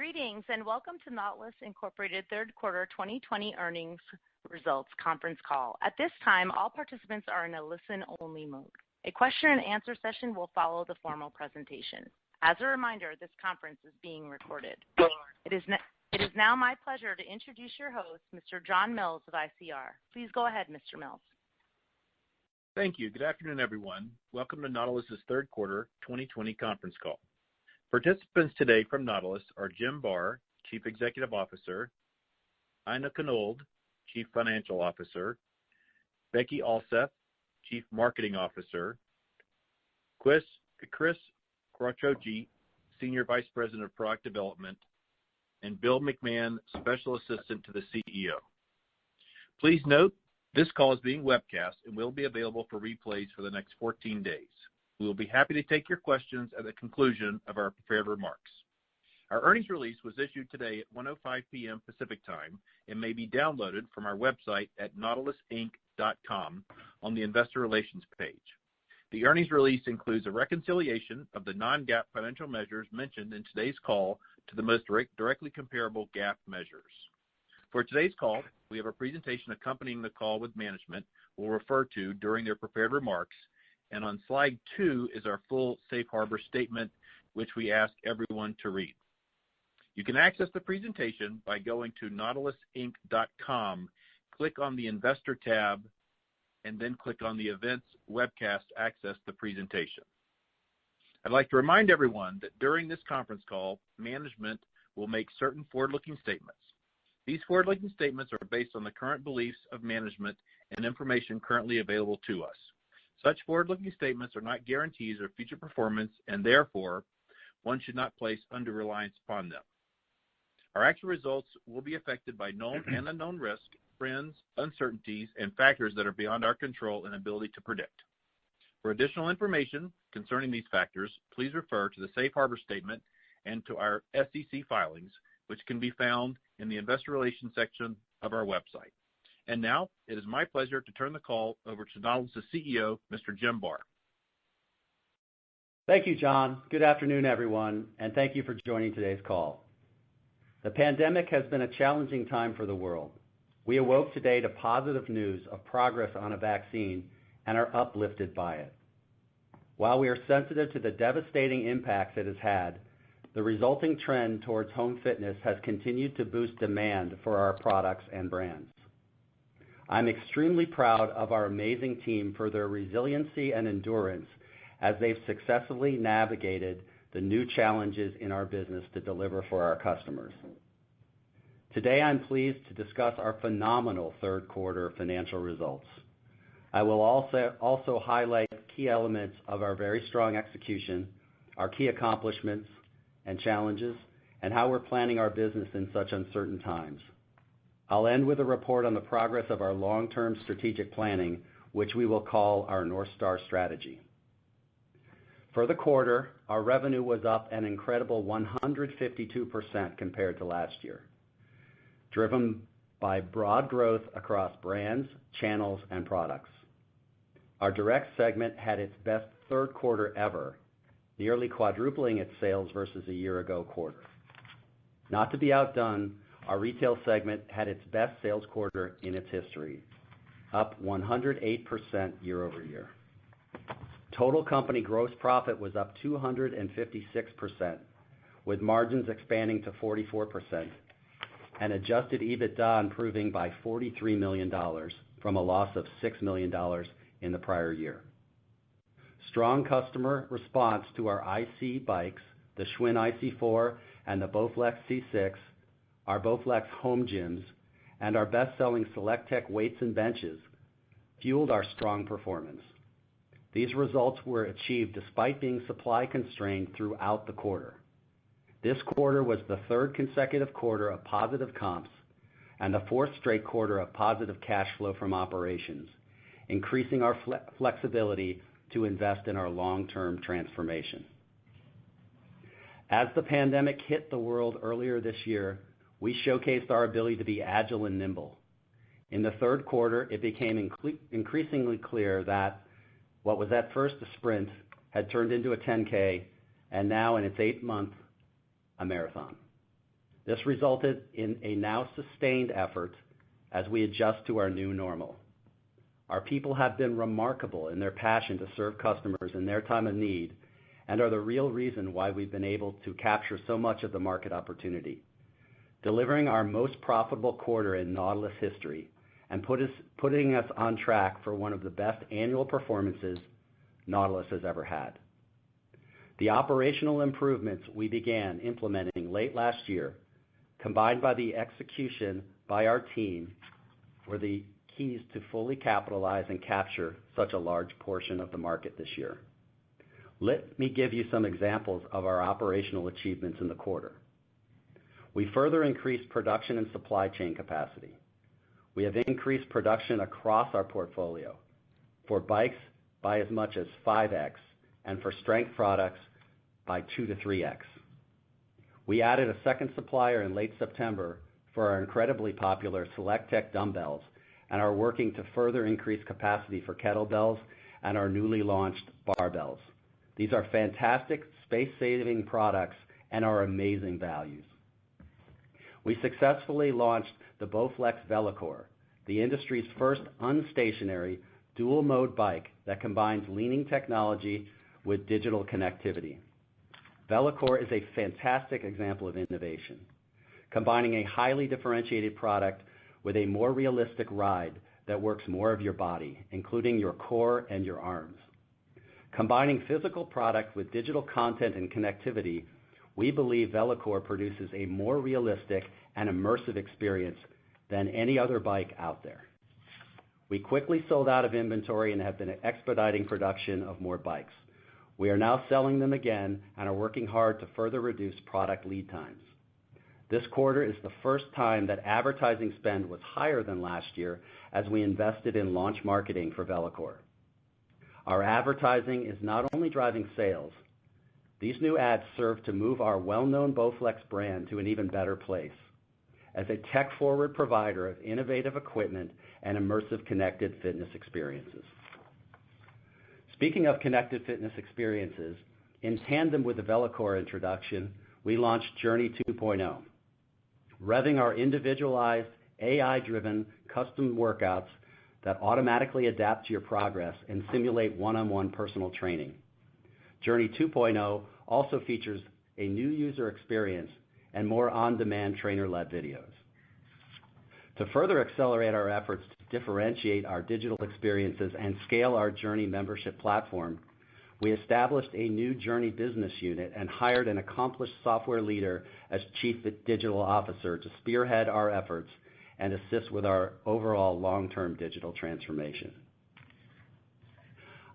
Greetings and welcome to Nautilus Incorporated Third Quarter 2020 Earnings Results Conference Call. At this time, all participants are in a listen-only mode. A question-and-answer session will follow the formal presentation. As a reminder, this conference is being recorded. It is now my pleasure to introduce your host, Mr. John Mills of ICR. Please go ahead, Mr. Mills. Thank you. Good afternoon, everyone. Welcome to Nautilus's Third Quarter 2020 Conference Call. Participants today from Nautilus are Jim Barr, Chief Executive Officer, Aina Konold, Chief Financial Officer, Becky Alseth, Chief Marketing Officer, Chris Quattrochi, Senior Vice President of Product Development, and Bill McMahon, Special Assistant to the CEO. Please note, this call is being webcast and will be available for replays for the next 14 days. We will be happy to take your questions at the conclusion of our prepared remarks. Our earnings release was issued today at 1:05 p.m. Pacific Time and may be downloaded from our website at nautilusinc.com on the Investor Relations page. The earnings release includes a reconciliation of the non-GAAP financial measures mentioned in today's call to the most directly comparable GAAP measures. For today's call, we have a presentation accompanying the call with management we'll refer to during their prepared remarks, and on slide 2 is our full safe harbor statement, which we ask everyone to read. You can access the presentation by going to nautilusinc.com, click on the Investor tab, and then click on the Events webcast to access the presentation. I'd like to remind everyone that during this conference call, management will make certain forward-looking statements. These forward-looking statements are based on the current beliefs of management and information currently available to us. Such forward-looking statements are not guarantees of future performance, and therefore, one should not place undue reliance upon them. Our actual results will be affected by known and unknown risks, trends, uncertainties, and factors that are beyond our control and ability to predict. For additional information concerning these factors, please refer to the Safe Harbor Statement and to our SEC filings, which can be found in the Investor Relations section of our website. And now, it is my pleasure to turn the call over to Nautilus' CEO, Mr. Jim Barr. Thank you, John. Good afternoon, everyone, and thank you for joining today's call. The pandemic has been a challenging time for the world. We awoke today to positive news of progress on a vaccine and are uplifted by it. While we are sensitive to the devastating impacts it has had, the resulting trend towards home fitness has continued to boost demand for our products and brands. I'm extremely proud of our amazing team for their resiliency and endurance as they've successfully navigated the new challenges in our business to deliver for our customers. Today, I'm pleased to discuss our phenomenal third quarter financial results. I will also highlight key elements of our very strong execution, our key accomplishments and challenges, and how we're planning our business in such uncertain times. I'll end with a report on the progress of our long-term strategic planning, which we will call our North Star strategy. For the quarter, our revenue was up an incredible 152% compared to last year, driven by broad growth across brands, channels, and products. Our direct segment had its best third quarter ever, nearly quadrupling its sales versus a year ago quarter. Not to be outdone, our retail segment had its best sales quarter in its history, up 108% year over year. Total company gross profit was up 256%, with margins expanding to 44%, and adjusted EBITDA improving by $43 million from a loss of $6 million in the prior year. Strong customer response to our IC bikes, the Schwinn IC4 and the Bowflex C6, our Bowflex home gyms, and our best-selling SelectTech weights and benches fueled our strong performance. These results were achieved despite being supply constrained throughout the quarter. This quarter was the third consecutive quarter of positive comps and the fourth straight quarter of positive cash flow from operations, increasing our flexibility to invest in our long-term transformation. As the pandemic hit the world earlier this year, we showcased our ability to be agile and nimble. In the third quarter, it became increasingly clear that what was at first a sprint had turned into a 10K, and now in its 8th month, a marathon. This resulted in a now sustained effort as we adjust to our new normal. Our people have been remarkable in their passion to serve customers in their time of need and are the real reason why we've been able to capture so much of the market opportunity, delivering our most profitable quarter in Nautilus history and putting us on track for one of the best annual performances Nautilus has ever had. The operational improvements we began implementing late last year, combined by the execution by our team, were the keys to fully capitalize and capture such a large portion of the market this year. Let me give you some examples of our operational achievements in the quarter. We further increased production and supply chain capacity. We have increased production across our portfolio, for bikes by as much as 5x, and for strength products by 2 to 3x. We added a second supplier in late September for our incredibly popular SelectTech dumbbells and are working to further increase capacity for kettlebells and our newly launched barbells. These are fantastic space-saving products and are amazing values. We successfully launched the Bowflex VeloCore, the industry's first unstationary dual-mode bike that combines leaning technology with digital connectivity. VeloCore is a fantastic example of innovation, combining a highly differentiated product with a more realistic ride that works more of your body, including your core and your arms. Combining physical product with digital content and connectivity, we believe VeloCore produces a more realistic and immersive experience than any other bike out there. We quickly sold out of inventory and have been expediting production of more bikes. We are now selling them again and are working hard to further reduce product lead times. This quarter is the first time that advertising spend was higher than last year as we invested in launch marketing for VeloCore. Our advertising is not only driving sales, these new ads serve to move our well-known Bowflex brand to an even better place as a tech-forward provider of innovative equipment and immersive connected fitness experiences. Speaking of connected fitness experiences, in tandem with the VeloCore introduction, we launched Journey 2.0, revving our individualized, AI-driven custom workouts that automatically adapt to your progress and simulate one-on-one personal training. Journey 2.0 also features a new user experience and more on-demand trainer-led videos. To further accelerate our efforts to differentiate our digital experiences and scale our Journey membership platform, we established a new Journey business unit and hired an accomplished software leader as Chief Digital Officer to spearhead our efforts and assist with our overall long-term digital transformation.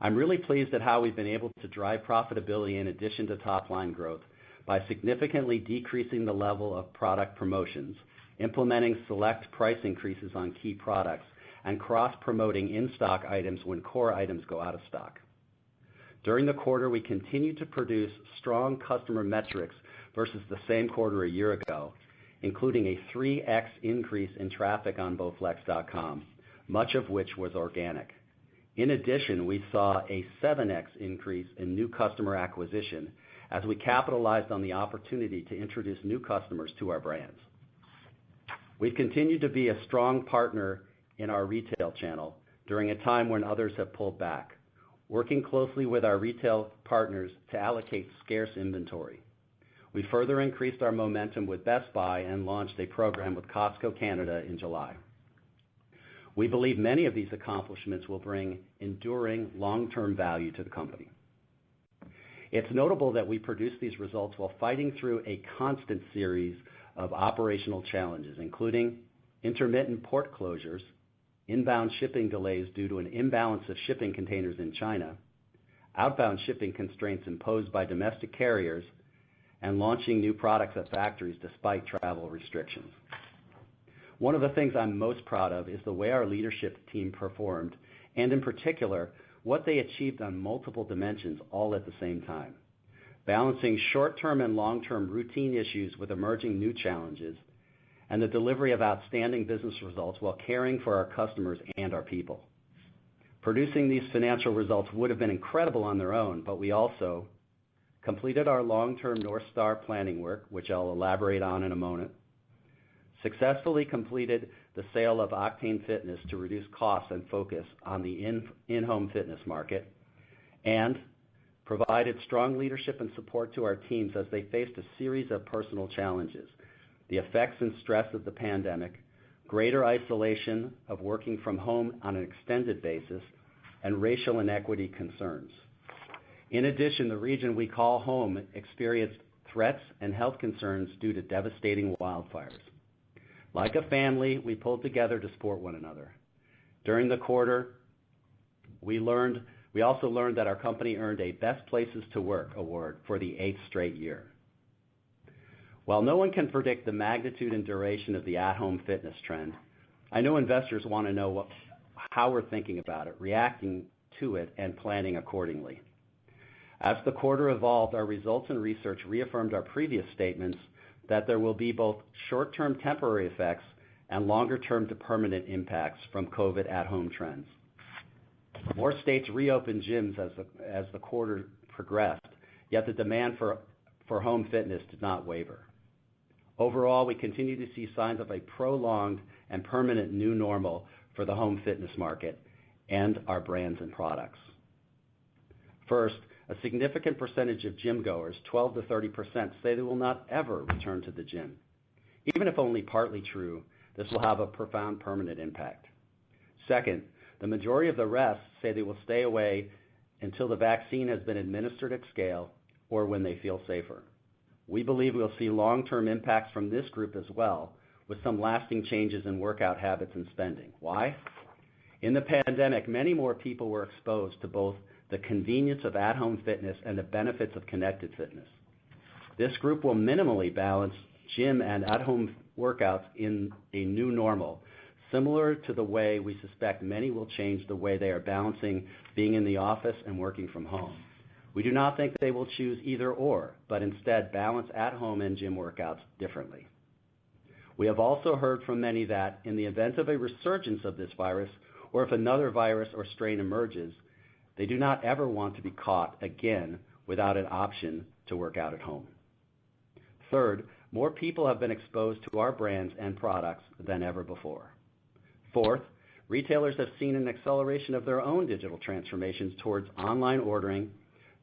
I'm really pleased at how we've been able to drive profitability in addition to top-line growth by significantly decreasing the level of product promotions, implementing select price increases on key products, and cross-promoting in-stock items when core items go out of stock. During the quarter, we continued to produce strong customer metrics versus the same quarter a year ago, including a 3x increase in traffic on Bowflex.com, much of which was organic. In addition, we saw a 7x increase in new customer acquisition as we capitalized on the opportunity to introduce new customers to our brands. We've continued to be a strong partner in our retail channel during a time when others have pulled back, working closely with our retail partners to allocate scarce inventory. We further increased our momentum with Best Buy and launched a program with Costco Canada in July. We believe many of these accomplishments will bring enduring long-term value to the company. It's notable that we produced these results while fighting through a constant series of operational challenges, including intermittent port closures, inbound shipping delays due to an imbalance of shipping containers in China, outbound shipping constraints imposed by domestic carriers, and launching new products at factories despite travel restrictions. One of the things I'm most proud of is the way our leadership team performed, and in particular, what they achieved on multiple dimensions all at the same time, balancing short-term and long-term routine issues with emerging new challenges, and the delivery of outstanding business results while caring for our customers and our people. Producing these financial results would have been incredible on their own, but we also completed our long-term North Star planning work, which I'll elaborate on in a moment, successfully completed the sale of Octane Fitness to reduce costs and focus on the in-home fitness market, and provided strong leadership and support to our teams as they faced a series of personal challenges, the effects and stress of the pandemic, greater isolation of working from home on an extended basis, and racial inequity concerns. In addition, the region we call home experienced threats and health concerns due to devastating wildfires. Like a family, we pulled together to support one another. During the quarter, we also learned that our company earned a Best Places to Work award for the 8th straight year. While no one can predict the magnitude and duration of the at-home fitness trend, I know investors want to know how we're thinking about it, reacting to it, and planning accordingly. As the quarter evolved, our results and research reaffirmed our previous statements that there will be both short-term temporary effects and longer-term to permanent impacts from COVID at-home trends. More states reopened gyms as the quarter progressed, yet the demand for home fitness did not waver. Overall, we continue to see signs of a prolonged and permanent new normal for the home fitness market and our brands and products. First, a significant percentage of gym goers, 12 to 30%, say they will not ever return to the gym. Even if only partly true, this will have a profound permanent impact. Second, the majority of the rest say they will stay away until the vaccine has been administered at scale or when they feel safer. We believe we'll see long-term impacts from this group as well, with some lasting changes in workout habits and spending. Why? In the pandemic, many more people were exposed to both the convenience of at-home fitness and the benefits of connected fitness. This group will minimally balance gym and at-home workouts in a new normal, similar to the way we suspect many will change the way they are balancing being in the office and working from home. We do not think they will choose either or, but instead balance at-home and gym workouts differently. We have also heard from many that in the event of a resurgence of this virus, or if another virus or strain emerges, they do not ever want to be caught again without an option to work out at home. Third, more people have been exposed to our brands and products than ever before. Fourth, retailers have seen an acceleration of their own digital transformations towards online ordering,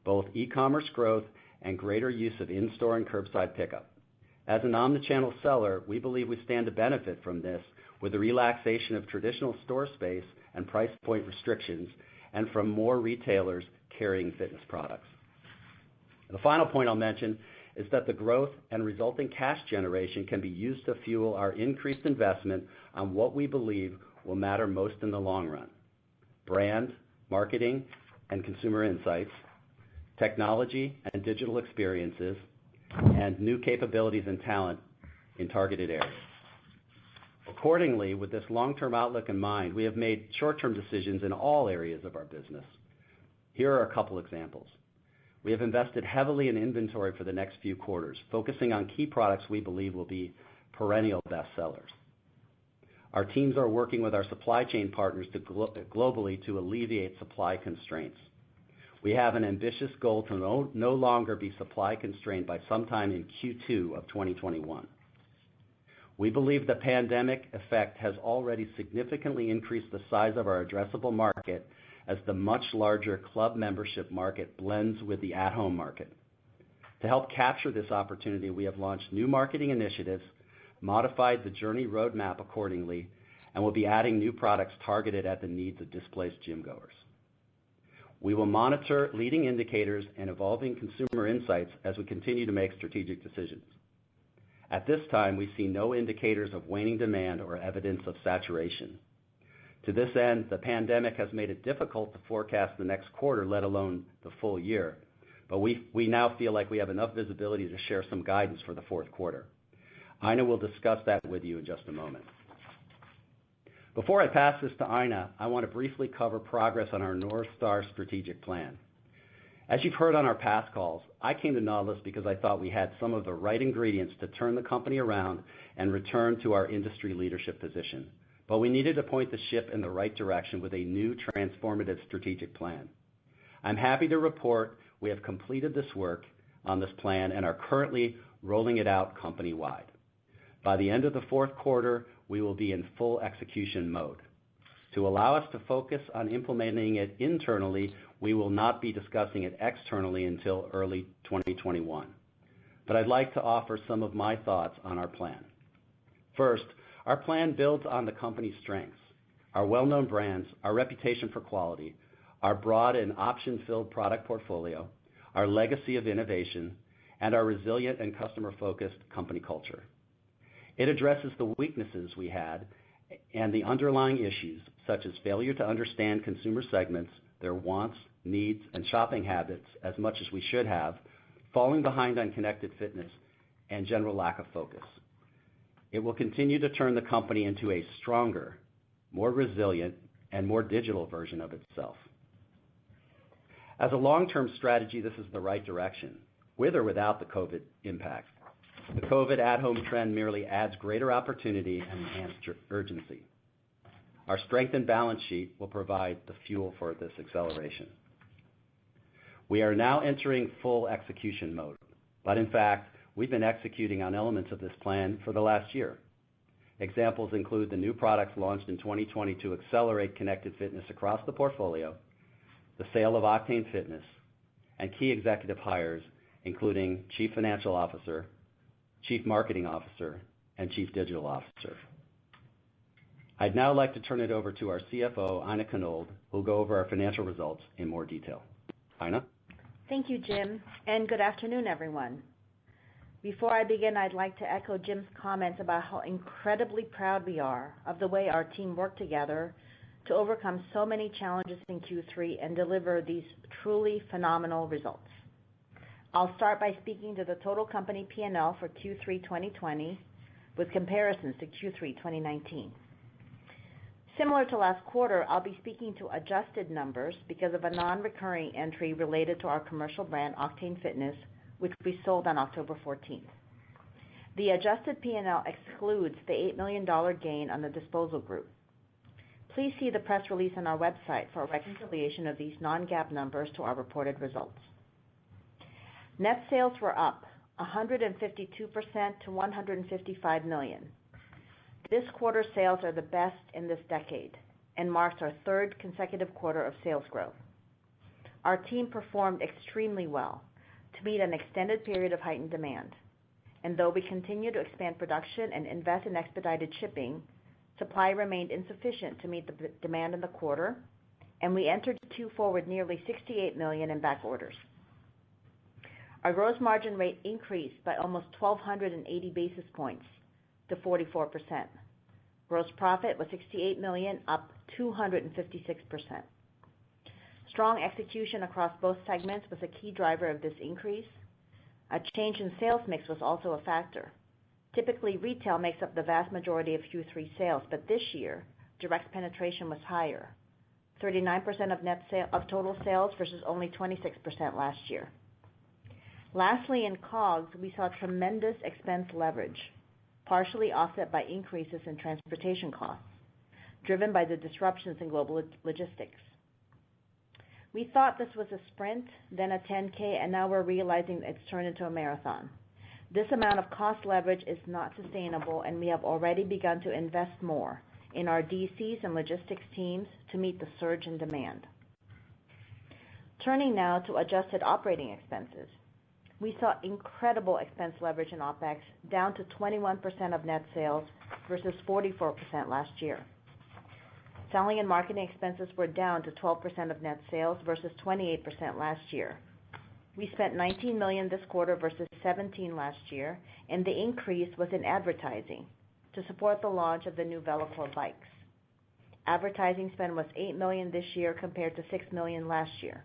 both e-commerce growth and greater use of in-store and curbside pickup. As an omnichannel seller, we believe we stand to benefit from this with the relaxation of traditional store space and price point restrictions, and from more retailers carrying fitness products. The final point I'll mention is that the growth and resulting cash generation can be used to fuel our increased investment on what we believe will matter most in the long run: brand, marketing, and consumer insights, technology and digital experiences, and new capabilities and talent in targeted areas. Accordingly, with this long-term outlook in mind, we have made short-term decisions in all areas of our business. Here are a couple examples. We have invested heavily in inventory for the next few quarters, focusing on key products we believe will be perennial bestsellers. Our teams are working with our supply chain partners globally to alleviate supply constraints. We have an ambitious goal to no longer be supply constrained by sometime in Q2 of 2021. We believe the pandemic effect has already significantly increased the size of our addressable market as the much larger club membership market blends with the at-home market. To help capture this opportunity, we have launched new marketing initiatives, modified the journey roadmap accordingly, and will be adding new products targeted at the needs of displaced gym goers. We will monitor leading indicators and evolving consumer insights as we continue to make strategic decisions. At this time, we see no indicators of waning demand or evidence of saturation. To this end, the pandemic has made it difficult to forecast the next quarter, let alone the full year, but we now feel like we have enough visibility to share some guidance for the fourth quarter. Aina will discuss that with you in just a moment. Before I pass this to Aina, I want to briefly cover progress on our North Star strategic plan. As you've heard on our past calls, I came to Nautilus because I thought we had some of the right ingredients to turn the company around and return to our industry leadership position. But we needed to point the ship in the right direction with a new transformative strategic plan. I'm happy to report we have completed this work, on this plan and are currently rolling it out company-wide. By the end of the fourth quarter, we will be in full execution mode. To allow us to focus on implementing it internally, we will not be discussing it externally until early 2021. But I'd like to offer some of my thoughts on our plan. First, our plan builds on the company's strengths, our well-known brands, our reputation for quality, our broad and option-filled product portfolio, our legacy of innovation, and our resilient and customer-focused company culture. It addresses the weaknesses we had and the underlying issues, such as failure to understand consumer segments, their wants, needs, and shopping habits as much as we should have, falling behind on connected fitness, and general lack of focus. It will continue to turn the company into a stronger, more resilient, and more digital version of itself. As a long-term strategy, this is the right direction, with or without the COVID impact. The COVID at-home trend merely adds greater opportunity and enhanced urgency. Our strengthened balance sheet will provide the fuel for this acceleration. We are now entering full execution mode, but in fact, we've been executing on elements of this plan for the last year. Examples include the new products launched in 2020 to accelerate connected fitness across the portfolio, the sale of Octane Fitness, and key executive hires, including Chief Financial Officer, Chief Marketing Officer, and Chief Digital Officer. I'd now like to turn it over to our CFO, Ina Knold, who'll go over our financial results in more detail. Ina? Thank you, Jim, and good afternoon, everyone. Before I begin, I'd like to echo Jim's comments about how incredibly proud we are of the way our team worked together to overcome so many challenges in Q3 and deliver these truly phenomenal results. I'll start by speaking to the total company P&L for Q3 2020 with comparisons to Q3 2019. Similar to last quarter, I'll be speaking to adjusted numbers because of a non-recurring entry related to our commercial brand, Octane Fitness, which we sold on October 14th. The adjusted P&L excludes the $8 million gain on the disposal group. Please see the press release on our website for a reconciliation of these non-GAAP numbers to our reported results. Net sales were up 152% to $155 million. This quarter's sales are the best in this decade and marks our third consecutive quarter of sales growth. Our team performed extremely well to meet an extended period of heightened demand. And though we continue to expand production and invest in expedited shipping, supply remained insufficient to meet the demand in the quarter, and we entered Q4 with nearly $68 million in back orders. Our gross margin rate increased by almost 1,280 basis points to 44%. Gross profit was $68 million, up 256%. Strong execution across both segments was a key driver of this increase. A change in sales mix was also a factor. Typically, retail makes up the vast majority of Q3 sales, but this year, direct penetration was higher, 39% of total sales versus only 26% last year. Lastly, in COGS, we saw tremendous expense leverage, partially offset by increases in transportation costs, driven by the disruptions in global logistics. We thought this was a sprint, then a 10K, and now we're realizing it's turned into a marathon. This amount of cost leverage is not sustainable, and we have already begun to invest more in our DCs and logistics teams to meet the surge in demand. Turning now to adjusted operating expenses. We saw incredible expense leverage in OpEx, down to 21% of net sales versus 44% last year. Selling and marketing expenses were down to 12% of net sales versus 28% last year. We spent $19 million this quarter versus $17 million last year, and the increase was in advertising to support the launch of the new VeloCore bikes. Advertising spend was $8 million this year compared to $6 million last year.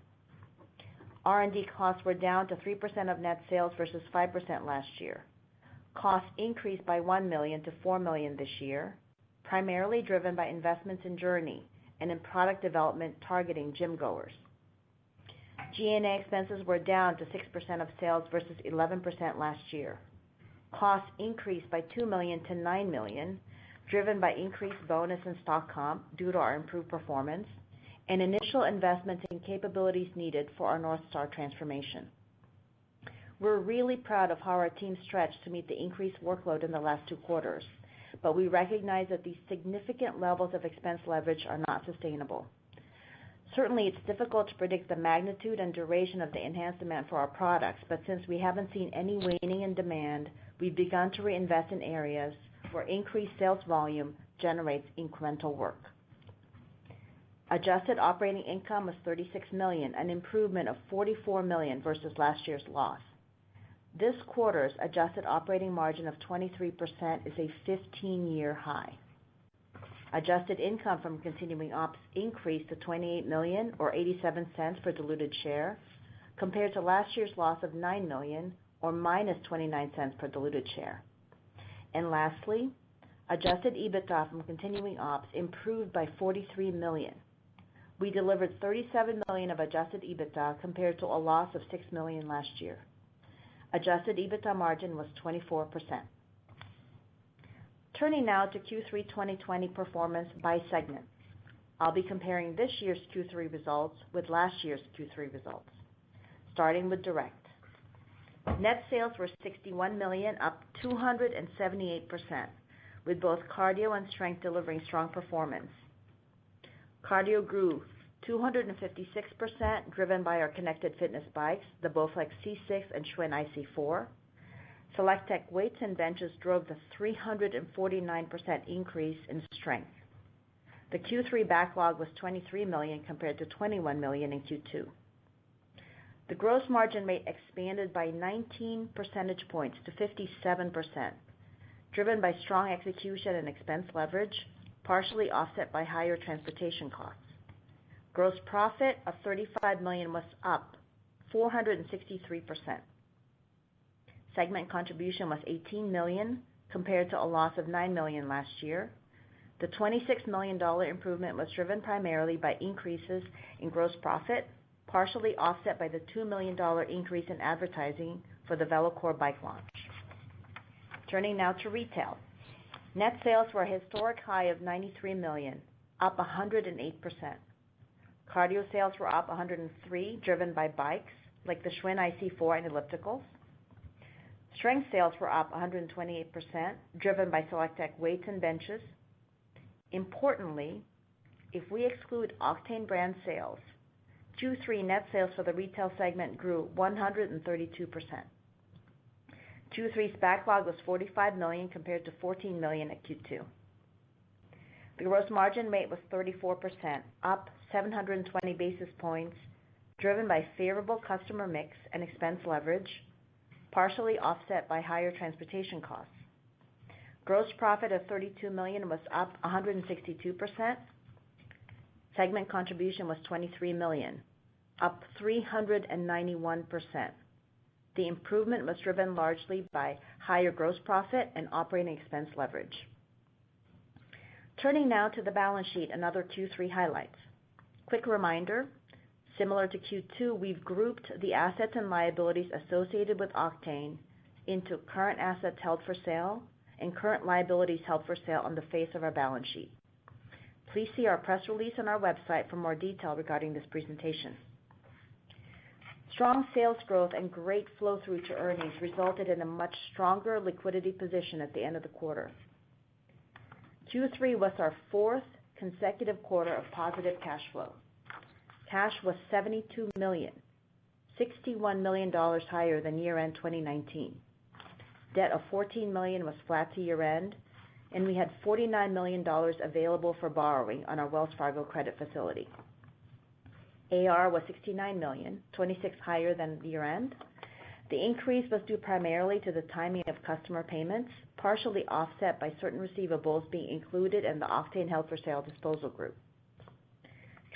R&D costs were down to 3% of net sales versus 5% last year. Costs increased by $1 million to $4 million this year, primarily driven by investments in Journey and in product development targeting gym goers. G&A expenses were down to 6% of sales versus 11% last year. Costs increased by $2 million to $9 million, driven by increased bonus and stock comp due to our improved performance, and initial investments in capabilities needed for our North Star transformation. We're really proud of how our team stretched to meet the increased workload in the last 2 quarters, but we recognize that these significant levels of expense leverage are not sustainable. Certainly, it's difficult to predict the magnitude and duration of the enhanced demand for our products, but since we haven't seen any waning in demand, we've begun to reinvest in areas where increased sales volume generates incremental work. Adjusted operating income was $36 million, an improvement of $44 million versus last year's loss. This quarter's adjusted operating margin of 23% is a 15-year high. Adjusted income from continuing ops increased to $28 million or 87 cents per diluted share, compared to last year's loss of $9 million or minus 29 cents per diluted share. And lastly, adjusted EBITDA from continuing ops improved by $43 million. We delivered $37 million of adjusted EBITDA compared to a loss of $6 million last year. Adjusted EBITDA margin was 24%. Turning now to Q3 2020 performance by segment. I'll be comparing this year's Q3 results with last year's Q3 results. Starting with Direct. Net sales were $61 million, up 278%, with both Cardio and Strength delivering strong performance. Cardio grew 256%, driven by our connected fitness bikes, the Bowflex C6 and Schwinn IC4. SelectTech weights and benches drove the 349% increase in Strength. The Q3 backlog was $23 million compared to $21 million in Q2. The gross margin rate expanded by 19 percentage points to 57%, driven by strong execution and expense leverage, partially offset by higher transportation costs. Gross profit of $35 million was up 463%. Segment contribution was $18 million compared to a loss of $9 million last year. The $26 million improvement was driven primarily by increases in gross profit, partially offset by the $2 million increase in advertising for the VeloCore bike launch. Turning now to Retail. Net sales were a historic high of $93 million, up 108%. Cardio sales were up 103%, driven by bikes like the Schwinn IC4 and ellipticals. Strength sales were up 128%, driven by SelectTech weights and benches. Importantly, if we exclude Octane brand sales, Q3 net sales for the Retail segment grew 132%. Q3's backlog was $45 million compared to $14 million at Q2. The gross margin rate was 34%, up 720 basis points, driven by favorable customer mix and expense leverage, partially offset by higher transportation costs. Gross profit of $32 million was up 162%. Segment contribution was $23 million, up 391%. The improvement was driven largely by higher gross profit and operating expense leverage. Turning now to the balance sheet and other Q3 highlights. Quick reminder, similar to Q2, we've grouped the assets and liabilities associated with Octane into current assets held for sale and current liabilities held for sale on the face of our balance sheet. Please see our press release on our website for more detail regarding this presentation. Strong sales growth and great flow-through to earnings resulted in a much stronger liquidity position at the end of the quarter. Q3 was our 4th consecutive quarter of positive cash flow. Cash was $72 million, $61 million higher than year-end 2019. Debt of $14 million was flat to year-end, and we had $49 million available for borrowing on our Wells Fargo credit facility. AR was $69 million, 26 higher than year-end. The increase was due primarily to the timing of customer payments, partially offset by certain receivables being included in the Octane held for sale disposal group.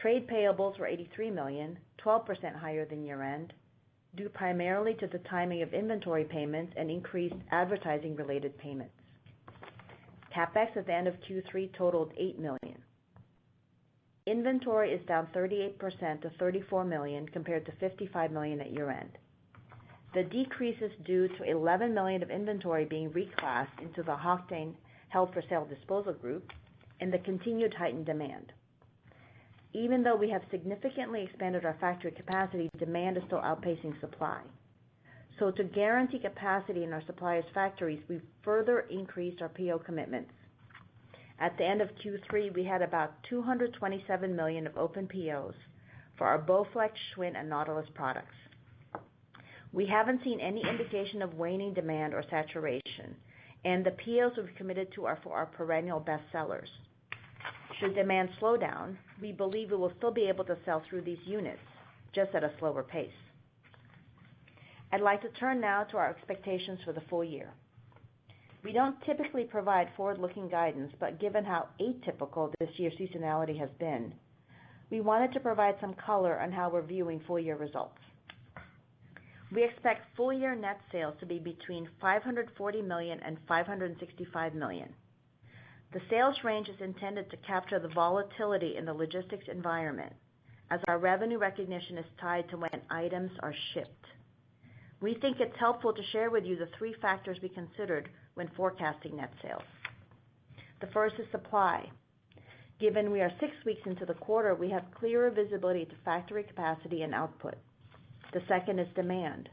Trade payables were $83 million, 12% higher than year-end, due primarily to the timing of inventory payments and increased advertising-related payments. CapEx at the end of Q3 totaled $8 million. Inventory is down 38% to $34 million compared to $55 million at year-end. The decrease is due to $11 million of inventory being reclassed into the Octane held for sale disposal group and the continued heightened demand. Even though we have significantly expanded our factory capacity, demand is still outpacing supply. To guarantee capacity in our suppliers' factories, we further increased our PO commitments. At the end of Q3, we had about $227 million of open POs for our Bowflex, Schwinn, and Nautilus products. We haven't seen any indication of waning demand or saturation, and the POs we've committed to are for our perennial best sellers. Should demand slow down, we believe we will still be able to sell through these units, just at a slower pace. I'd like to turn now to our expectations for the full year. We don't typically provide forward-looking guidance, but given how atypical this year's seasonality has been, we wanted to provide some color on how we're viewing full-year results. We expect full-year net sales to be between $540 million and $565 million. The sales range is intended to capture the volatility in the logistics environment, as our revenue recognition is tied to when items are shipped. We think it's helpful to share with you the three factors we considered when forecasting net sales. The first is supply. Given we are 6 weeks into the quarter, we have clearer visibility to factory capacity and output. The second is demand.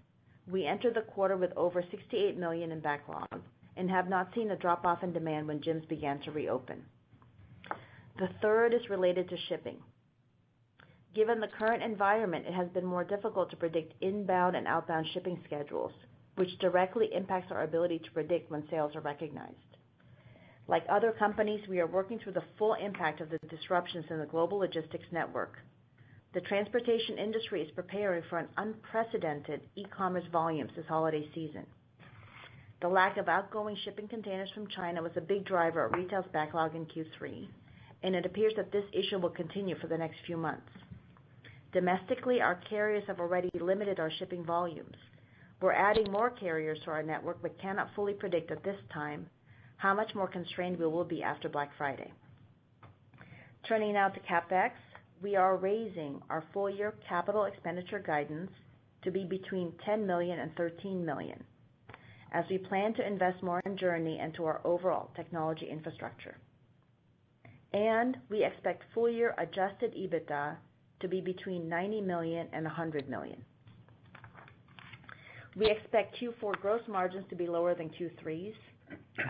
We entered the quarter with over $68 million in backlog and have not seen a drop-off in demand when gyms began to reopen. The third is related to shipping. Given the current environment, it has been more difficult to predict inbound and outbound shipping schedules, which directly impacts our ability to predict when sales are recognized. Like other companies, we are working through the full impact of the disruptions in the global logistics network. The transportation industry is preparing for an unprecedented e-commerce volumes this holiday season. The lack of outgoing shipping containers from China was a big driver of retail's backlog in Q3, and it appears that this issue will continue for the next few months. Domestically, our carriers have already limited our shipping volumes. We're adding more carriers to our network, but cannot fully predict at this time how much more constrained we will be after Black Friday. Turning now to CapEx, we are raising our full-year capital expenditure guidance to be between $10 million and $13 million, as we plan to invest more in Journey and to our overall technology infrastructure. And we expect full-year adjusted EBITDA to be between $90 million and $100 million. We expect Q4 gross margins to be lower than Q3's.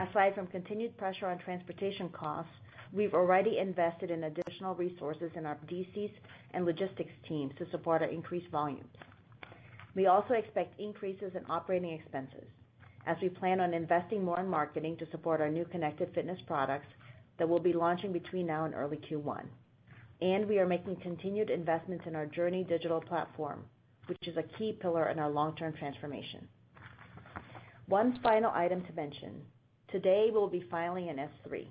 Aside from continued pressure on transportation costs, we've already invested in additional resources in our DCs and logistics teams to support our increased volumes. We also expect increases in operating expenses, as we plan on investing more in marketing to support our new connected fitness products that will be launching between now and early Q1. And we are making continued investments in our Journey digital platform, which is a key pillar in our long-term transformation. One final item to mention. Today we'll be filing an S-3.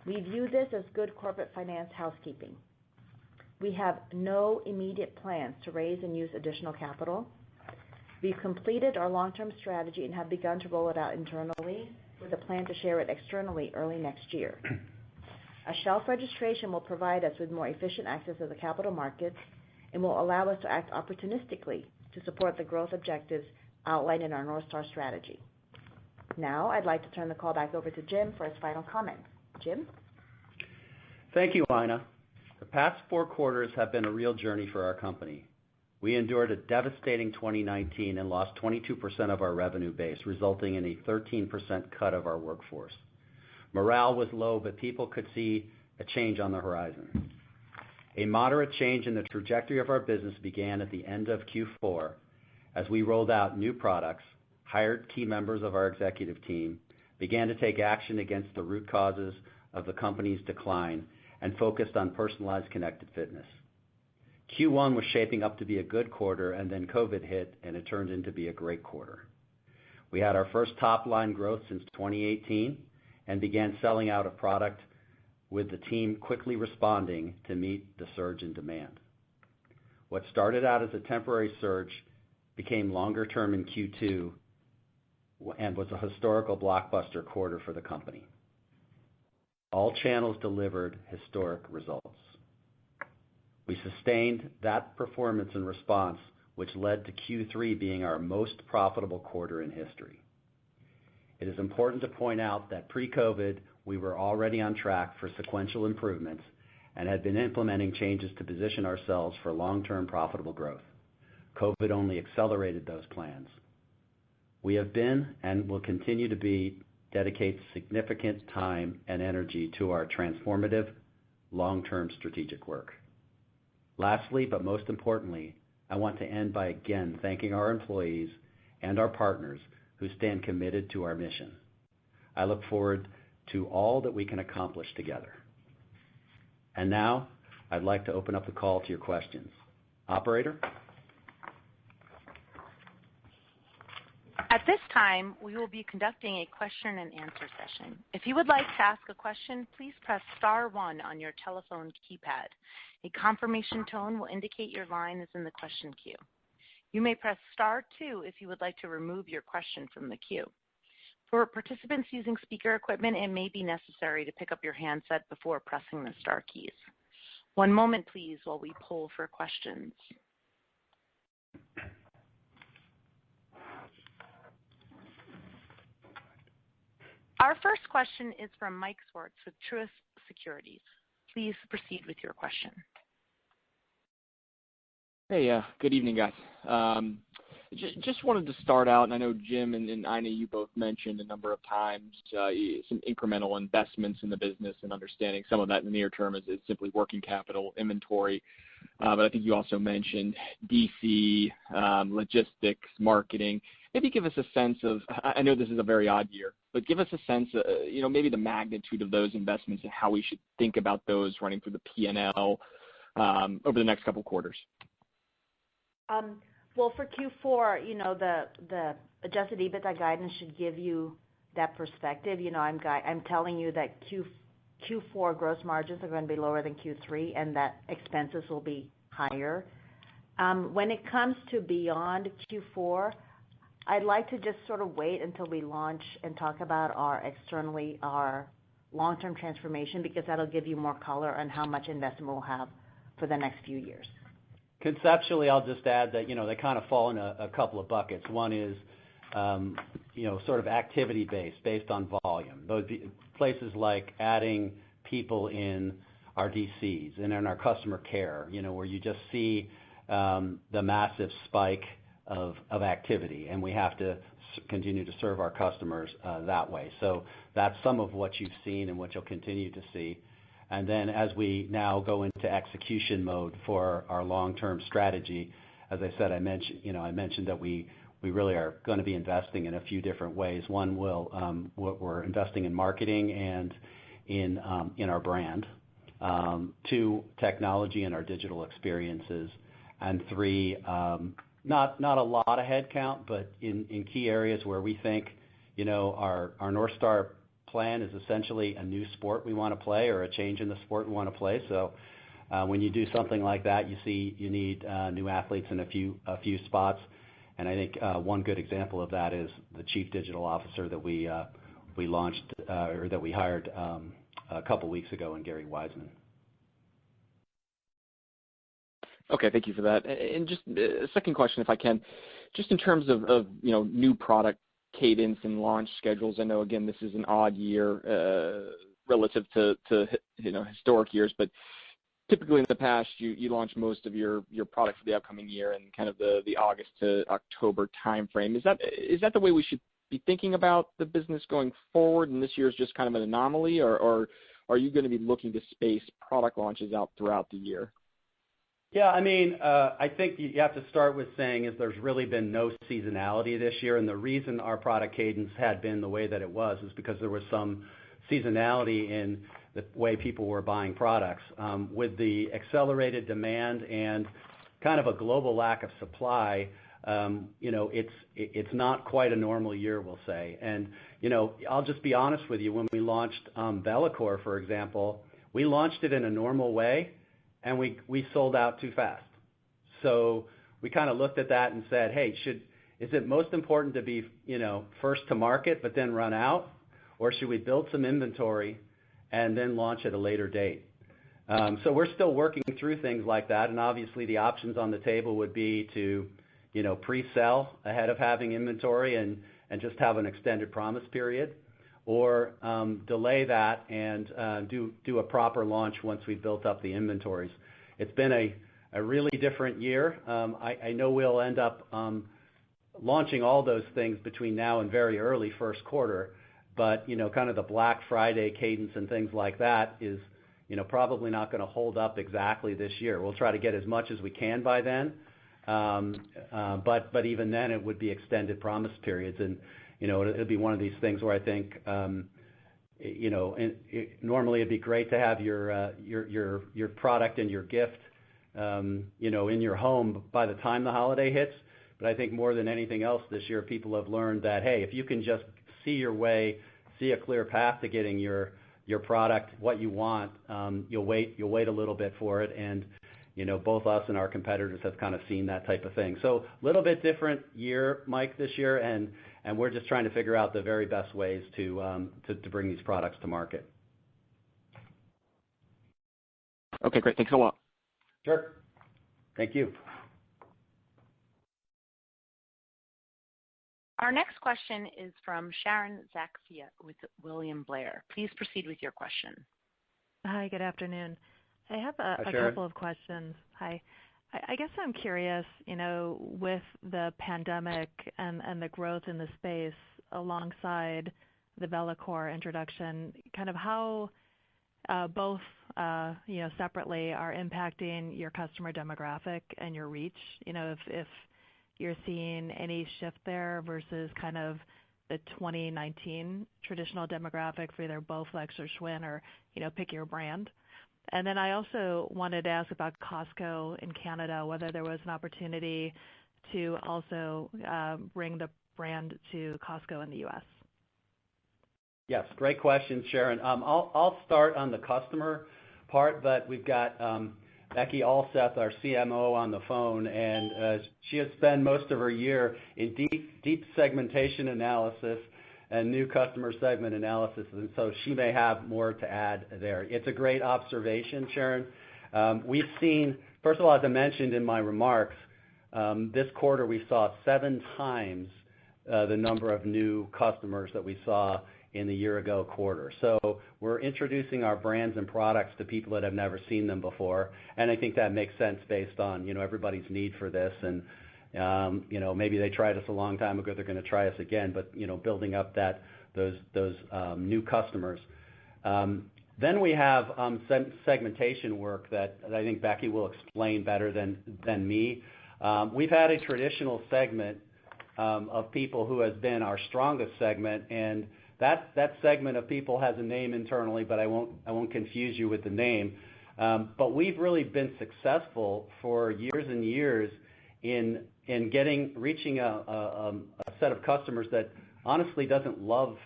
We view this as good corporate finance housekeeping. We have no immediate plans to raise and use additional capital. We've completed our long-term strategy and have begun to roll it out internally with a plan to share it externally early next year. A shelf registration will provide us with more efficient access to the capital markets and will allow us to act opportunistically to support the growth objectives outlined in our North Star strategy. Now, I'd like to turn the call back over to Jim for his final comments. Jim? Thank you, Aina. The past 4 quarters have been a real journey for our company. We endured a devastating 2019 and lost 22% of our revenue base, resulting in a 13% cut of our workforce. Morale was low, but people could see a change on the horizon. A moderate change in the trajectory of our business began at the end of Q4 as we rolled out new products, hired key members of our executive team, began to take action against the root causes of the company's decline, and focused on personalized connected fitness. Q1 was shaping up to be a good quarter, and then COVID hit, and it turned into be a great quarter. We had our first top-line growth since 2018 and began selling out a product with the team quickly responding to meet the surge in demand. What started out as a temporary surge became longer term in Q2 and was a historical blockbuster quarter for the company. All channels delivered historic results. We sustained that performance and response, which led to Q3 being our most profitable quarter in history. It is important to point out that pre-COVID, we were already on track for sequential improvements and had been implementing changes to position ourselves for long-term profitable growth. COVID only accelerated those plans. We have been and will continue to dedicate significant time and energy to our transformative long-term strategic work. Lastly, but most importantly, I want to end by again thanking our employees and our partners who stand committed to our mission. I look forward to all that we can accomplish together. And now, I'd like to open up the call to your questions. Operator? At this time, we will be conducting a question and answer session. If you would like to ask a question, please press star 1 on your telephone keypad. A confirmation tone will indicate your line is in the question queue. You may press star 2 if you would like to remove your question from the queue. For participants using speaker equipment, it may be necessary to pick up your handset before pressing the star keys. One moment, please, while we poll for questions. Our first question is from Mike Swartz with Truist Securities. Please proceed with your question. Hey, good evening, guys. Just wanted to start out, and I know Jim and Ina, you both mentioned a number of times some incremental investments in the business and understanding some of that in the near term is simply working capital inventory. But I think you also mentioned DC, logistics, marketing. Maybe give us a sense of, I know this is a very odd year, but give us a sense of, maybe the magnitude of those investments and how we should think about those running through the P&L over the next couple quarters. Well, for Q4, the adjusted EBITDA guidance should give you that perspective. I'm telling you that Q4 gross margins are going to be lower than Q3, and that expenses will be higher. When it comes to beyond Q4, I'd like to just sort of wait until we launch and talk about our long-term transformation, because that'll give you more color on how much investment we'll have for the next few years. Conceptually, I'll just add that, they kind of fall in a couple of buckets. One is, sort of activity-based, based on volume. Those places like adding people in our DCs and in our customer care, where you just see the massive spike of activity, and we have to continue to serve our customers that way. So that's some of what you've seen and what you'll continue to see. And then as we now go into execution mode for our long-term strategy, as I said, I mentioned that we really are going to be investing in a few different ways. One, we're investing in marketing and in our brand. 2, technology and our digital experiences. And 3, not a lot of headcount, but in key areas where we think, our North Star plan is essentially a new sport we want to play or a change in the sport we want to play. So when you do something like that, you need new athletes in a few spots. And I think one good example of that is the chief digital officer that we launched or that we hired a couple weeks ago in Gary Wiseman. Okay, thank you for that. And just a second question, if I can, just in terms of new product cadence and launch schedules. I know, again, this is an odd year relative to historic years, but typically in the past, you launch most of your product for the upcoming year in kind of the August to October timeframe. Is that the way we should be thinking about the business going forward, and this year is just kind of an anomaly, or are you going to be looking to space product launches out throughout the year? Yeah, I think you have to start with saying is there's really been no seasonality this year, and the reason our product cadence had been the way that it was is because there was some seasonality in the way people were buying products. With the accelerated demand and kind of a global lack of supply, it's not quite a normal year, we'll say. And, I'll just be honest with you, when we launched Bellacore, for example, we launched it in a normal way, and we sold out too fast. So we kind of looked at that and said, hey, is it most important to be, first to market but then run out? Or should we build some inventory and then launch at a later date? So we're still working through things like that, and obviously the options on the table would be to, pre-sell ahead of having inventory and just have an extended promise period, or delay that and do a proper launch once we've built up the inventories. It's been a really different year. I know we'll end up launching all those things between now and very early first quarter, but kind of the Black Friday cadence and things like that is probably not going to hold up exactly this year. We'll try to get as much as we can by then, but even then it would be extended promise periods, and it'll be one of these things where I think normally it'd be great to have your product and your gift in your home by the time the holiday hits. But I think more than anything else this year, people have learned that, hey, if you can just see a clear path to getting your product, what you want, you'll wait a little bit for it. And both us and our competitors have kind of seen that type of thing. So a little bit different year, Mike, this year, and we're just trying to figure out the very best ways to bring these products to market. Okay, great. Thanks a lot. Sure. Thank you. Our next question is from Sharon Zackfia with William Blair. Please proceed with your question. Hi, good afternoon. I have a Sharon. couple of questions. Hi. I guess I'm curious, with the pandemic and the growth in the space alongside the VeloCore introduction, kind of how both, separately are impacting your customer demographic and your reach. If you're seeing any shift there versus kind of the 2019 traditional demographic for either Bowflex or Schwinn or, pick your brand. And then I also wanted to ask about Costco in Canada, whether there was an opportunity to also bring the brand to Costco in the U.S. Yes, great question, Sharon. I'll start on the customer part, but we've got Becky Alseth, our CMO, on the phone, and she has spent most of her year in deep segmentation analysis and new customer segment analysis, and so she may have more to add there. It's a great observation, Sharon. We've seen, first of all, as I mentioned in my remarks, this quarter we saw 7 times the number of new customers that we saw in the year-ago quarter. So we're introducing our brands and products to people that have never seen them before, and I think that makes sense based on everybody's need for this, and maybe they tried us a long time ago, they're going to try us again, but building up those new customers. Then we have segmentation work that I think Becky will explain better than me. We've had a traditional segment of people who has been our strongest segment, and that segment of people has a name internally, but I won't confuse you with the name. But we've really been successful for years and years in reaching a set of customers that honestly doesn't love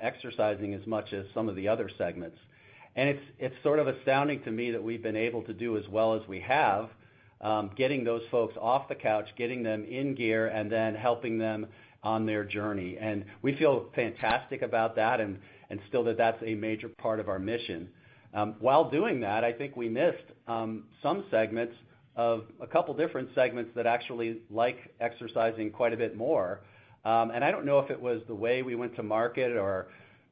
exercising as much as some of the other segments. And it's sort of astounding to me that we've been able to do as well as we have, getting those folks off the couch, getting them in gear, and then helping them on their journey. And we feel fantastic about that, and still that's a major part of our mission. While doing that, I think we missed some segments of a couple different segments that actually like exercising quite a bit more. And I don't know if it was the way we went to market or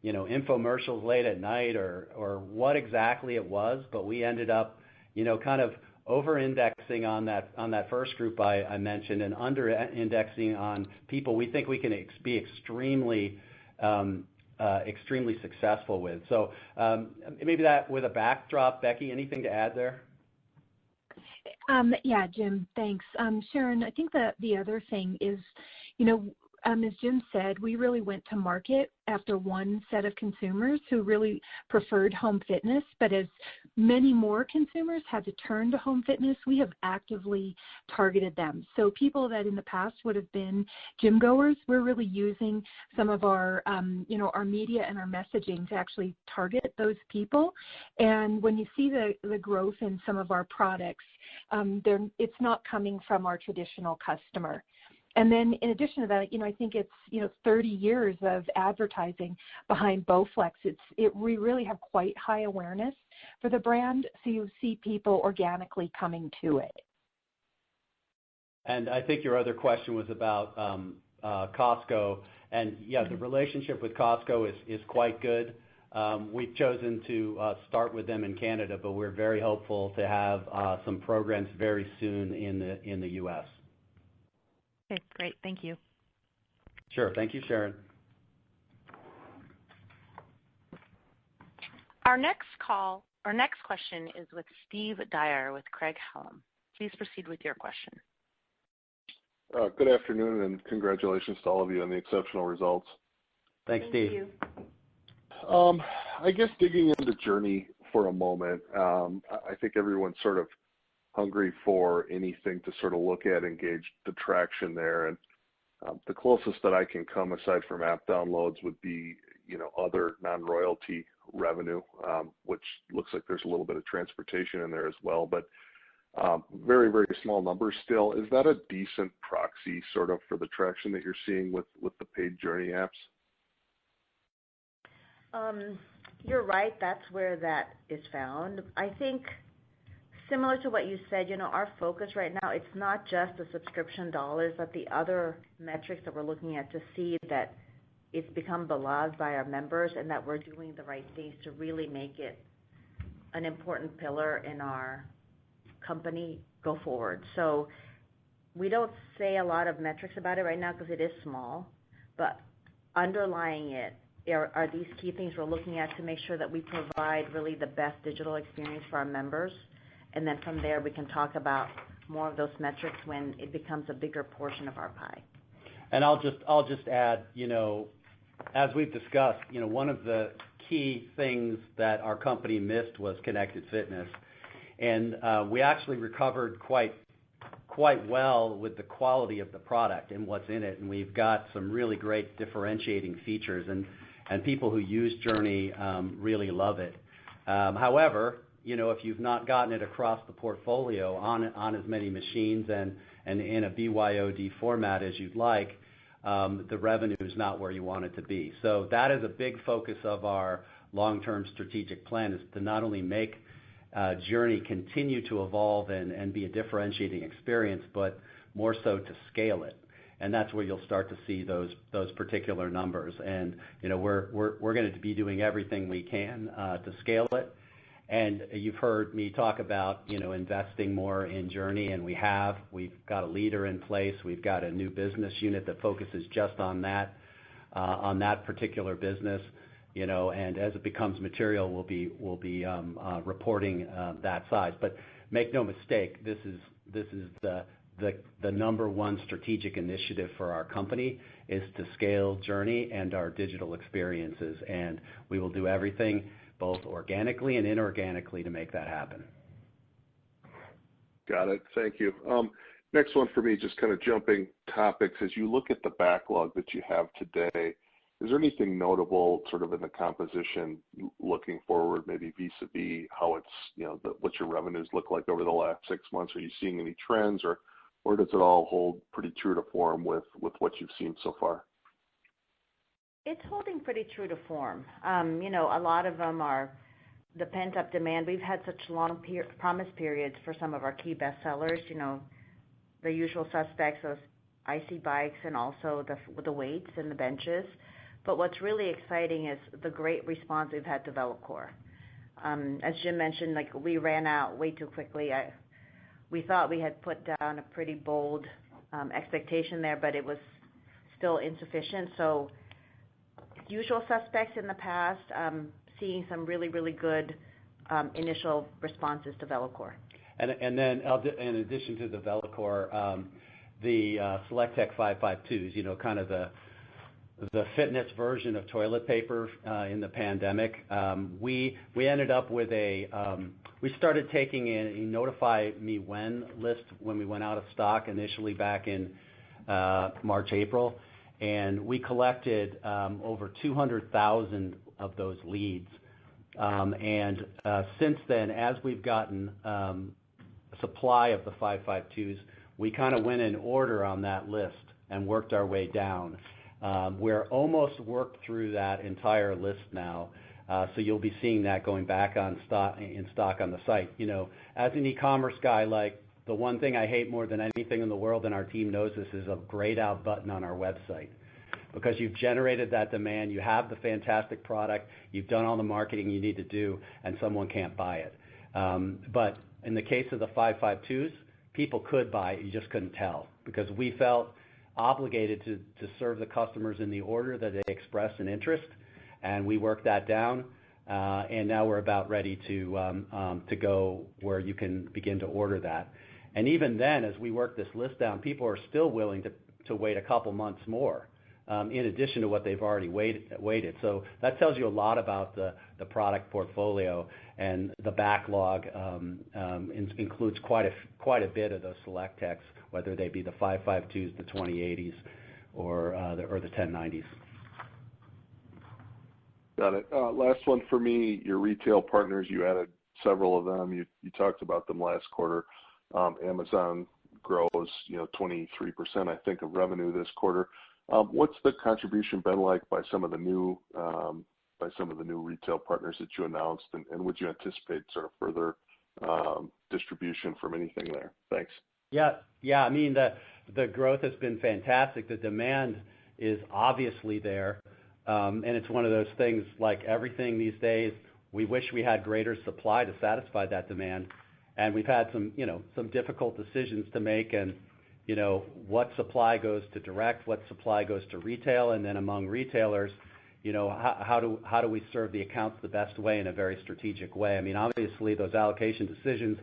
infomercials late at night or what exactly it was, but we ended up kind of over-indexing on that first group I mentioned, and under-indexing on people we think we can be extremely successful with. So maybe that with a backdrop, Becky, anything to add there? Yeah, Jim, thanks. Sharon, I think the other thing is, as Jim said, we really went to market after one set of consumers who really preferred home fitness, but as many more consumers had to turn to home fitness, we have actively targeted them. So people that in the past would have been gym goers, we're really using some of our, our media and our messaging to actually target those people. And when you see the growth in some of our products, it's not coming from our traditional customer. And then in addition to that, I think it's, 30 years of advertising behind Bowflex. We really have quite high awareness for the brand, so you see people organically coming to it. And I think your other question was about Costco. And yeah, the relationship with Costco is quite good. We've chosen to start with them in Canada, but we're very hopeful to have some programs very soon in the U.S. Okay, great. Thank you. Sure. Thank you, Sharon. Our next question is with Steve Dyer with Craig-Hallum. Please proceed with your question. Good afternoon, and congratulations to all of you on the exceptional results. Thanks, Steve. Thank you. I guess digging into Journey for a moment, I think everyone's sort of hungry for anything to sort of look at and gauge the traction there. And the closest that I can come aside from app downloads would be, other non-royalty revenue, which looks like there's a little bit of transportation in there as well, but very, very small numbers still. Is that a decent proxy sort of for the traction that you're seeing with the paid Journey apps? You're right. That's where that is found. I think similar to what you said, our focus right now, it's not just the subscription dollars, but the other metrics that we're looking at to see that it's become beloved by our members and that we're doing the right things to really make it an important pillar in our company go forward. So we don't say a lot of metrics about it right now because it is small, but underlying it are these key things we're looking at to make sure that we provide really the best digital experience for our members. And then from there, we can talk about more of those metrics when it becomes a bigger portion of our pie. And I'll just add, as we've discussed, one of the key things that our company missed was connected fitness. And we actually recovered quite well with the quality of the product and what's in it. And we've got some really great differentiating features, and people who use Journey really love it. However, if you've not gotten it across the portfolio on as many machines and in a BYOD format as you'd like, the revenue is not where you want it to be. So that is a big focus of our long-term strategic plan, is to not only make Journey continue to evolve and be a differentiating experience, but more so to scale it. And that's where you'll start to see those particular numbers. And we're going to be doing everything we can to scale it. And you've heard me talk about investing more in Journey, and we've got a leader in place. We've got a new business unit that focuses just on that particular business. And as it becomes material, we'll be reporting that size. But make no mistake, this is the number one strategic initiative for our company, is to scale Journey and our digital experiences, and we will do everything both organically and inorganically to make that happen. Got it. Thank you. Next one for me, just kind of jumping topics. As you look at the backlog that you have today, is there anything notable sort of in the composition looking forward, maybe vis-a-vis how it's, what your revenues look like over the last 6 months? Are you seeing any trends, or does it all hold pretty true to form with what you've seen so far? It's holding pretty true to form. A lot of them are the pent-up demand. We've had such long promise periods for some of our key bestsellers, the usual suspects, those icy bikes, and also the weights and the benches. But what's really exciting is the great response we've had to VeloCore. As Jim mentioned, we ran out way too quickly. We thought we had put down a pretty bold expectation there, but it was still insufficient. So usual suspects in the past, seeing some really, really good initial responses to VeloCore. And then in addition to the VeloCore, the SelectTech 552s, kind of the fitness version of toilet paper in the pandemic. We ended up with we started taking a notify me when list when we went out of stock initially back in March, April. And we collected over 200,000 of those leads. And since then, as we've gotten a supply of the 552s, we kind of went in order on that list and worked our way down. We're almost worked through that entire list now, so you'll be seeing that going back in stock on the site. As an e-commerce guy, the one thing I hate more than anything in the world, and our team knows this, is a grayed out button on our website. Because you've generated that demand, you have the fantastic product, you've done all the marketing you need to do, and someone can't buy it. But in the case of the 552s, people could buy it, you just couldn't tell. Because we felt obligated to serve the customers in the order that they express an interest, and we worked that down. And now we're about ready to go where you can begin to order that. And even then, as we work this list down, people are still willing to wait a couple months more, in addition to what they've already waited. So that tells you a lot about the product portfolio, and the backlog includes quite a bit of those select techs, whether they be the 552s, the 2080s, or the 1090s. Got it. Last one for me. Your retail partners, you added several of them. You talked about them last quarter. Amazon grows, 23%, I think, of revenue this quarter. What's the contribution been like by some of the new retail partners that you announced, and would you anticipate sort of further distribution from anything there? Thanks. Yeah. I mean, the growth has been fantastic. The demand is obviously there, and it's one of those things, like everything these days, we wish we had greater supply to satisfy that demand, and we've had some difficult decisions to make, and what supply goes to direct, what supply goes to retail, and then among retailers, how do we serve the accounts the best way in a very strategic way? I mean, obviously, those allocation decisions,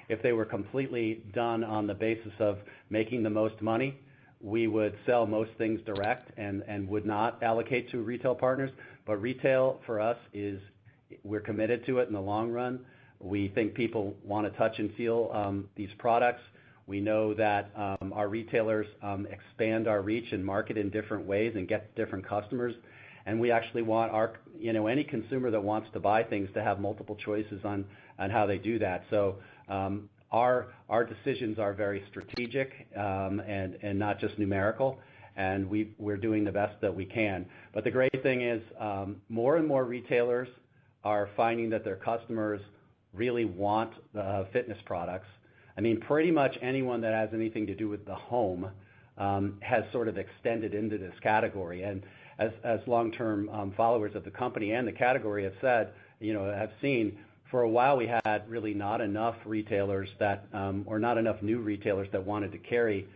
if they were completely done on the basis of making the most money, we would sell most things direct and would not allocate to retail partners. But retail for us we're committed to it in the long run. We think people want to touch and feel these products. We know that our retailers expand our reach and market in different ways and get different customers. And we actually want any consumer that wants to buy things to have multiple choices on how they do that. So our decisions are very strategic and not just numerical, and we're doing the best that we can. But the great thing is more and more retailers are finding that their customers really want fitness products. I mean, pretty much anyone that has anything to do with the home has sort of extended into this category. And as long-term followers of the company and the category have said, have seen, for a while we had really not enough retailers or not enough new retailers that wanted to carry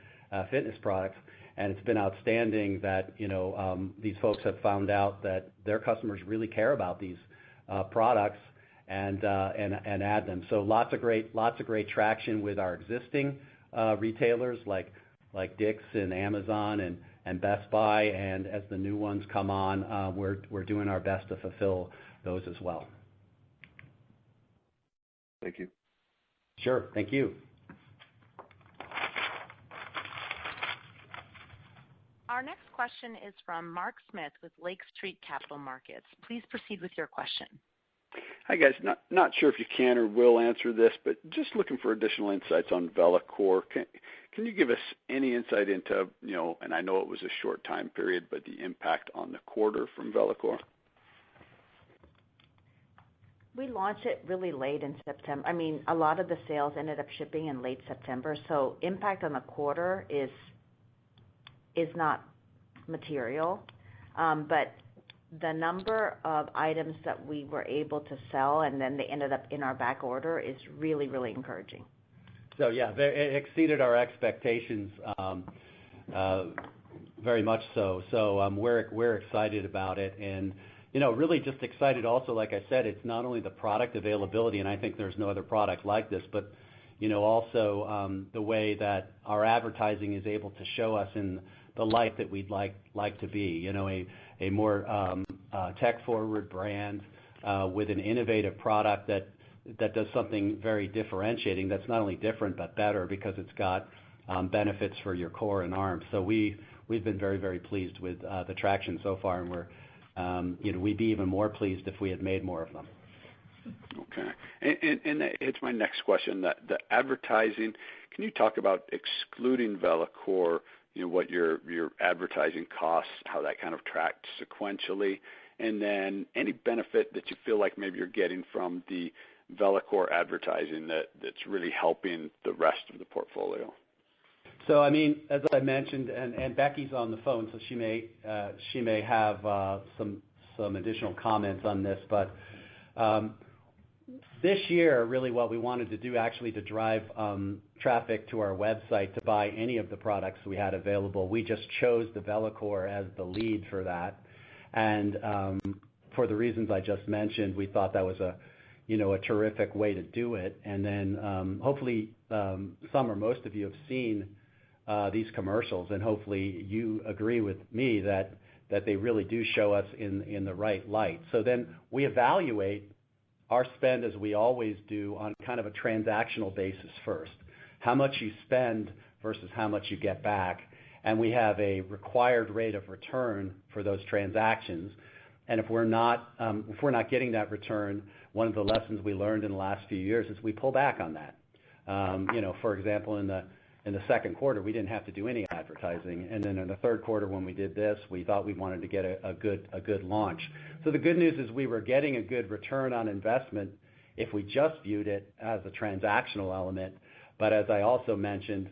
fitness products. And it's been outstanding that, these folks have found out that their customers really care about these products and add them. So lots of great traction with our existing retailers like Dick's and Amazon and Best Buy, and as the new ones come on, we're doing our best to fulfill those as well. Thank you. Sure. Thank you. Our next question is from Mark Smith with Lake Street Capital Markets. Please proceed with your question. Hi, guys. Not sure if you can or will answer this, but just looking for additional insights on VeloCore. Can you give us any insight into, and I know it was a short time period, but the impact on the quarter from VeloCore? We launched it really late in September. I mean, a lot of the sales ended up shipping in late September, so impact on the quarter is not material. But the number of items that we were able to sell and then they ended up in our back order is really, really encouraging. So yeah, it exceeded our expectations very much so. So we're excited about it, and really just excited also, like I said, it's not only the product availability, and I think there's no other product like this, but also the way that our advertising is able to show us in the light that we'd like to be, a more tech-forward brand with an innovative product that does something very differentiating. That's not only different but better because it's got benefits for your core and arms. So we've been very, very pleased with the traction so far, and we'd be even more pleased if we had made more of them. Okay, and it's my next question. The advertising. Can you talk about excluding VeloCore? What your advertising costs, how that kind of tracked sequentially, and then any benefit that you feel like maybe you're getting from the VeloCore advertising that's really helping the rest of the portfolio. So I mean, as I mentioned, and Becky's on the phone, so she may have some additional comments on this, but this year, really what we wanted to do actually to drive traffic to our website to buy any of the products we had available, we just chose the VeloCore as the lead for that. And for the reasons I just mentioned, we thought that was a terrific way to do it. And then hopefully some or most of you have seen these commercials, and hopefully you agree with me that they really do show us in the right light. So then we evaluate our spend, as we always do, on kind of a transactional basis first. How much you spend versus how much you get back. And we have a required rate of return for those transactions. And if we're not getting that return, one of the lessons we learned in the last few years is we pull back on that. For example, in the second quarter, we didn't have to do any advertising, and then in the third quarter, when we did this, we thought we wanted to get a good launch. So the good news is we were getting a good return on investment if we just viewed it as a transactional element. But as I also mentioned,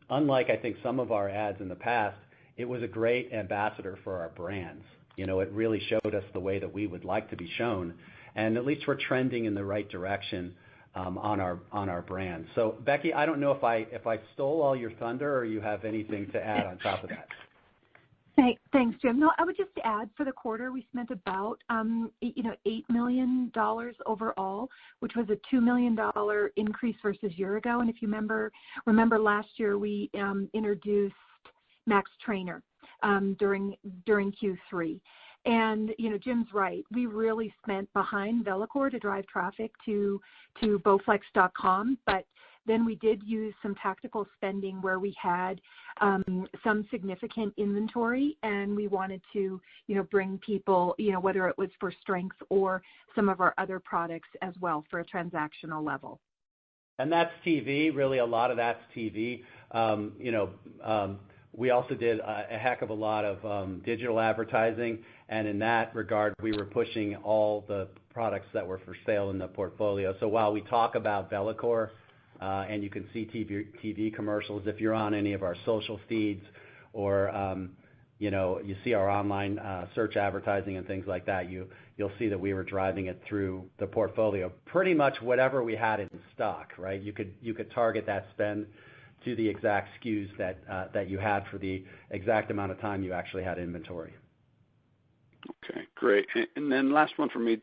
unlike I think some of our ads in the past, it was a great ambassador for our brands. It really showed us the way that we would like to be shown, and at least we're trending in the right direction on our brand. So Becky, I don't know if I stole all your thunder, or you have anything to add on top of that. Thanks, Jim. No, I would just add, for the quarter we spent about $8 million overall, which was a $2 million increase versus year ago. And if you remember last year we introduced Max Trainer during Q3. And Jim's right. We really spent behind VeloCore to drive traffic to Bowflex.com, but then we did use some tactical spending where we had some significant inventory, and we wanted to bring people, whether it was for strength or some of our other products as well, for a transactional level. And that's TV. Really, a lot of that's TV. We also did a heck of a lot of digital advertising, and in that regard, we were pushing all the products that were for sale in the portfolio. So while we talk about VeloCore, and you can see TV commercials, if you're on any of our social feeds, or you see our online search advertising and things like that, you'll see that we were driving it through the portfolio. Pretty much whatever we had in stock, right? You could target that spend to the exact SKUs that you had for the exact amount of time you actually had inventory. Okay, great. And then last one for me,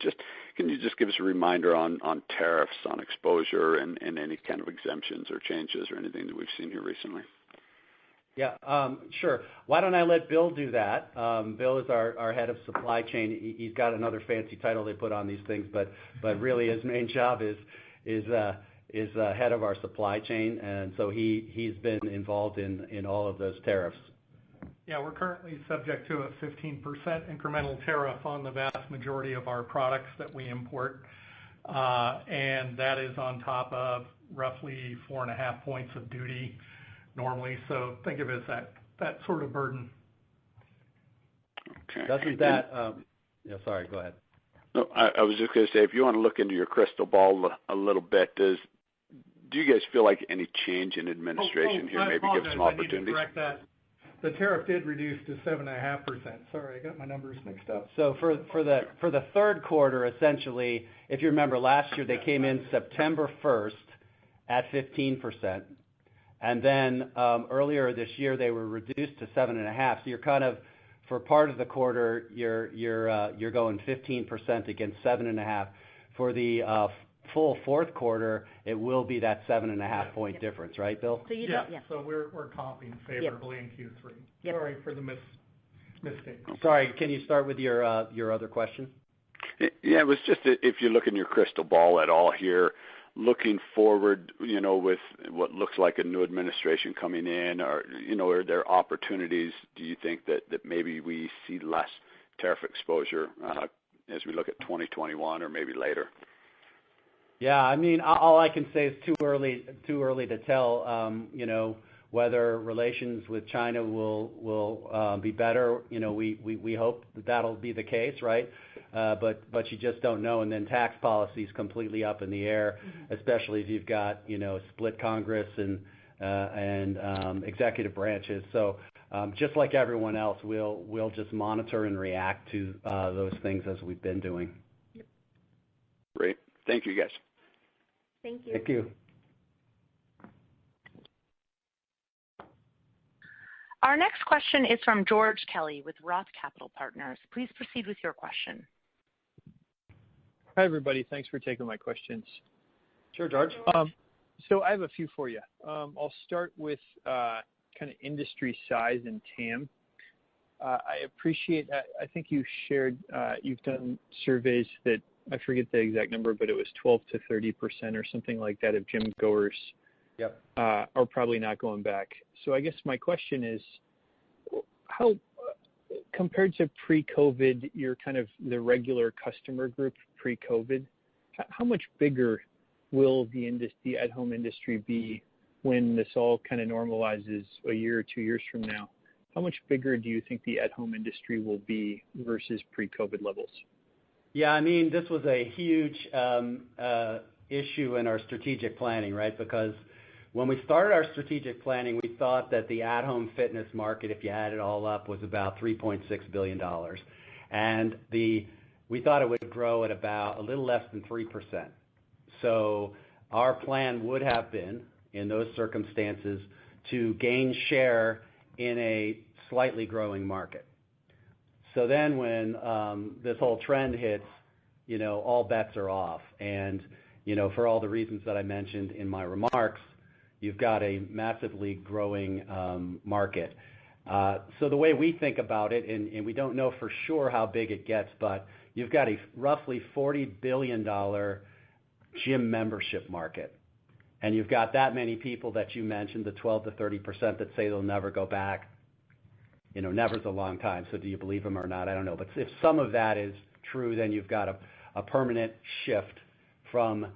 can you just give us a reminder on tariffs, on exposure, and any kind of exemptions or changes or anything that we've seen here recently? Yeah, sure. Why don't I let Bill do that? Bill is our head of supply chain. He's got another fancy title they put on these things, but really his main job is head of our supply chain, and so he's been involved in all of those tariffs. Yeah, we're currently subject to a 15% incremental tariff on the vast majority of our products that we import, and that is on top of roughly 4.5 points of duty normally. So think of it as that sort of burden. Okay. Doesn't that? Sorry, go ahead. No, I was just going to say, if you want to look into your crystal ball a little bit, do you guys feel like any change in administration here maybe gives some opportunities? I need to correct that. The tariff did reduce to 7.5%. Sorry, I got my numbers mixed up. So for the third quarter, essentially, if you remember last year, they came in September 1st at 15%, and then earlier this year they were reduced to 7.5%. So you're kind of, for part of the quarter, you're going 15% against 7.5%. For the full fourth quarter, it will be that 7.5 point difference, right, Bill? So so we're comping favorably in Q3. Yep. Sorry for the mistake. Sorry, can you start with your other question? Yeah, it was just if you look in your crystal ball at all here, looking forward, with what looks like a new administration coming in, or are there opportunities? Do you think that maybe we see less tariff exposure as we look at 2021 or maybe later? Yeah, I mean, all I can say is too early to tell. Whether relations with China will be better. We hope that'll be the case, right? But you just don't know. And then tax policy is completely up in the air, especially if you've got split Congress and executive branches. So just like everyone else, we'll just monitor and react to those things as we've been doing. Great. Thank you, guys. Thank you. Thank you. Our next question is from George Kelly with Roth Capital Partners. Please proceed with your question. Hi, everybody. Thanks for taking my questions. Sure, George. So I have a few for you. I'll start with kind of industry size and TAM. I appreciate, I think you shared, you've done surveys that, I forget the exact number, but it was 12 to 30% or something like that of gym goers are probably not going back. So I guess my question is, how, compared to pre-COVID, you're kind of the regular customer group pre-COVID, how much bigger will the at-home industry be when this all kind of normalizes a year or 2 years from now? How much bigger do you think the at-home industry will be versus pre-COVID levels? Yeah, I mean, this was a huge issue in our strategic planning, right? Because when we started our strategic planning, we thought that the at-home fitness market, if you add it all up, was about $3.6 billion. And we thought it would grow at about a little less than 3%. So our plan would have been, in those circumstances, to gain share in a slightly growing market. So then when this whole trend hits, all bets are off. And, for all the reasons that I mentioned in my remarks, you've got a massively growing market. So the way we think about it, and we don't know for sure how big it gets, but you've got a roughly $40 billion gym membership market. And you've got that many people that you mentioned, the 12 to 30% that say they'll never go back. Never's a long time, so do you believe them or not? I don't know. But if some of that is true, then you've got a permanent shift from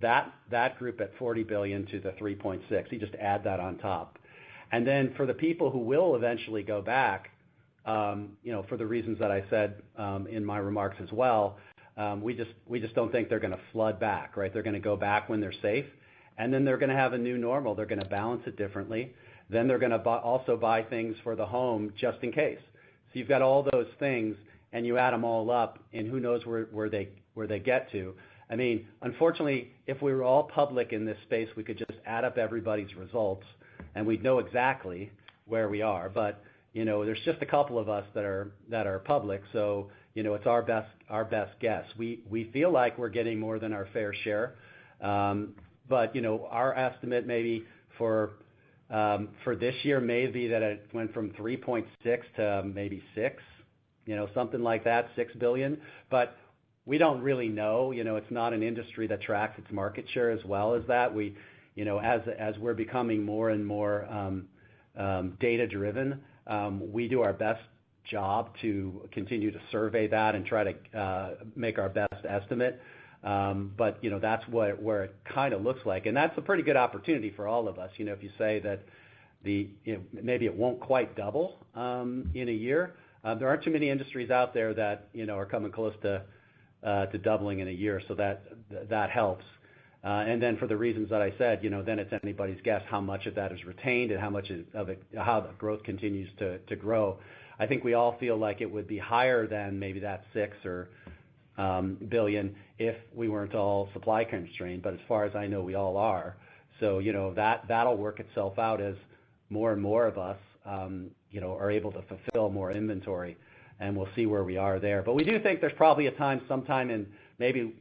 that group at 40 billion to the 3.6. You just add that on top. And then for the people who will eventually go back, for the reasons that I said in my remarks as well, we just don't think they're going to flood back, right? They're going to go back when they're safe, and then they're going to have a new normal. They're going to balance it differently. Then they're going to also buy things for the home just in case. So you've got all those things, and you add them all up, and who knows where they get to. I mean, unfortunately, if we were all public in this space, we could just add up everybody's results, and we'd know exactly where we are. But there's just a couple of us that are public, so it's our best guess. We feel like we're getting more than our fair share, but our estimate maybe for this year may be that it went from 3.6 to maybe 6, something like that, 6 billion. But we don't really know. It's not an industry that tracks its market share as well as that. As we're becoming more and more data driven, we do our best job to continue to survey that and try to make our best estimate. But that's where it kind of looks like, and that's a pretty good opportunity for all of us. If you say that maybe it won't quite double in a year, there aren't too many industries out there that are coming close to doubling in a year, so that helps. And then for the reasons that I said, then it's anybody's guess how much of that is retained and how much of it, how the growth continues to grow. I think we all feel like it would be higher than maybe that 6 or billion if we weren't all supply constrained, but as far as I know, we all are. So that'll work itself out as more and more of us are able to fulfill more inventory, and we'll see where we are there. But we do think there's probably a time sometime in maybe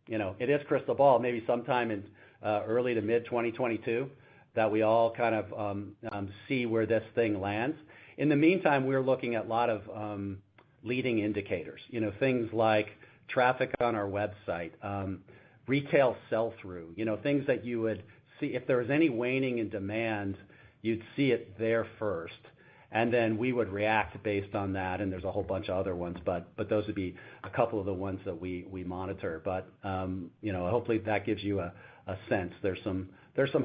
it is crystal ball, maybe sometime in early to mid 2022 that we all kind of see where this thing lands. In the meantime, we're looking at a lot of leading indicators, things like traffic on our website, retail sell-through, things that you would see if there was any waning in demand, you'd see it there first, and then we would react based on that. And there's a whole bunch of other ones, but those would be a couple of the ones that we monitor. But hopefully that gives you a sense. There's some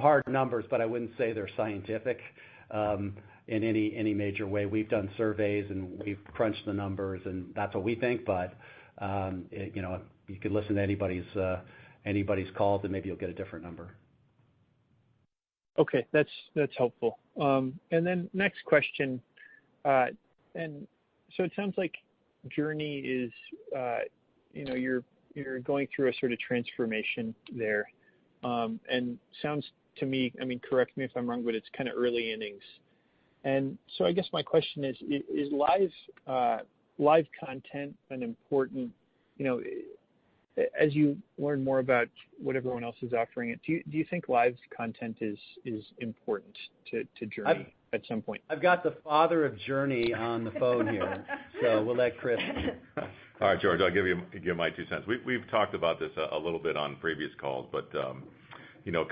hard numbers, but I wouldn't say they're scientific in any major way. We've done surveys and we've crunched the numbers, and that's what we think. But you could listen to anybody's calls, and maybe you'll get a different number. Okay, that's helpful. And then next question, and so it sounds like Journey is, you're you're going through a sort of transformation there, and sounds to me, I mean, correct me if I'm wrong, but it's kind of early innings. And so I guess my question is live content an important, as you learn more about what everyone else is offering it, do you think live content is important to Journey at some point? I've got the father of Journey on the phone here, so we'll let Chris. All right, George, I'll give my 2 cents. We've talked about this a little bit on previous calls, but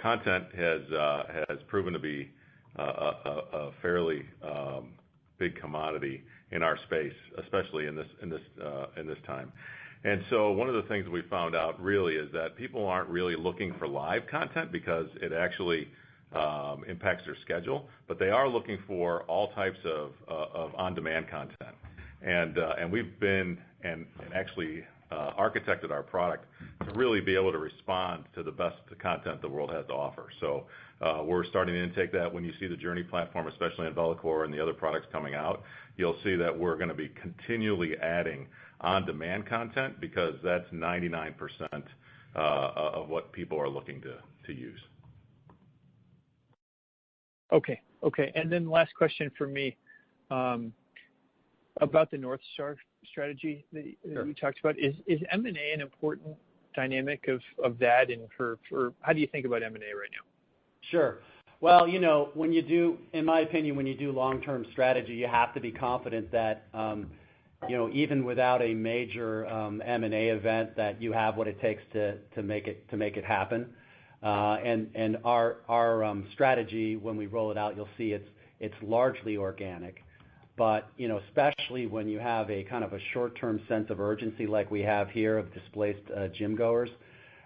content has proven to be a fairly big commodity in our space, especially in this time. And so one of the things we found out really is that people aren't really looking for live content because it actually impacts their schedule, but they are looking for all types of on-demand content. And we've been and actually architected our product to really be able to respond to the best content the world has to offer. So we're starting to intake that. When you see the Journey platform, especially in VeloCore and the other products coming out, you'll see that we're going to be continually adding on-demand content because that's 99% of what people are looking to use. Okay. And then last question for me, about the North Star strategy that you talked about. Is M&A an important dynamic of that, and for how do you think about M&A right now? Sure. Well, when you do, in my opinion, when you do long-term strategy, you have to be confident that, even without a major M&A event, that you have what it takes to make it happen. And our strategy, when we roll it out, you'll see it's largely organic. But especially when you have a kind of a short-term sense of urgency like we have here of displaced gym goers,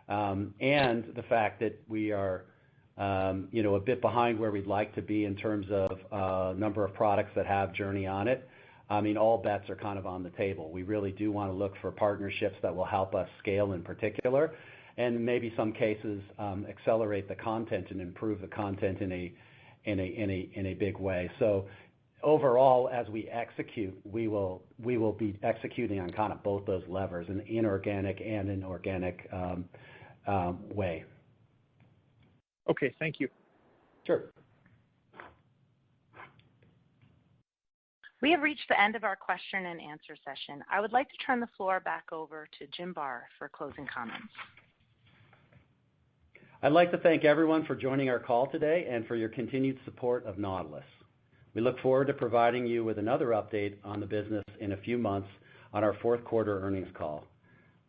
and the fact that we are a bit behind where we'd like to be in terms of number of products that have Journey on it. I mean, all bets are kind of on the table. We really do want to look for partnerships that will help us scale in particular, and maybe some cases accelerate the content and improve the content in a big way. So overall, as we execute, we will be executing on kind of both those levers, an inorganic and an organic way. Okay, thank you. Sure. We have reached the end of our question and answer session. I would like to turn the floor back over to Jim Barr for closing comments. I'd like to thank everyone for joining our call today and for your continued support of Nautilus. We look forward to providing you with another update on the business in a few months on our fourth quarter earnings call.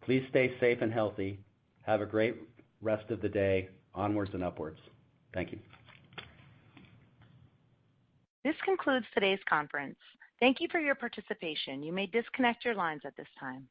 Please stay safe and healthy. Have a great rest of the day. Onwards and upwards. Thank you. This concludes today's conference. Thank you for your participation. You may disconnect your lines at this time.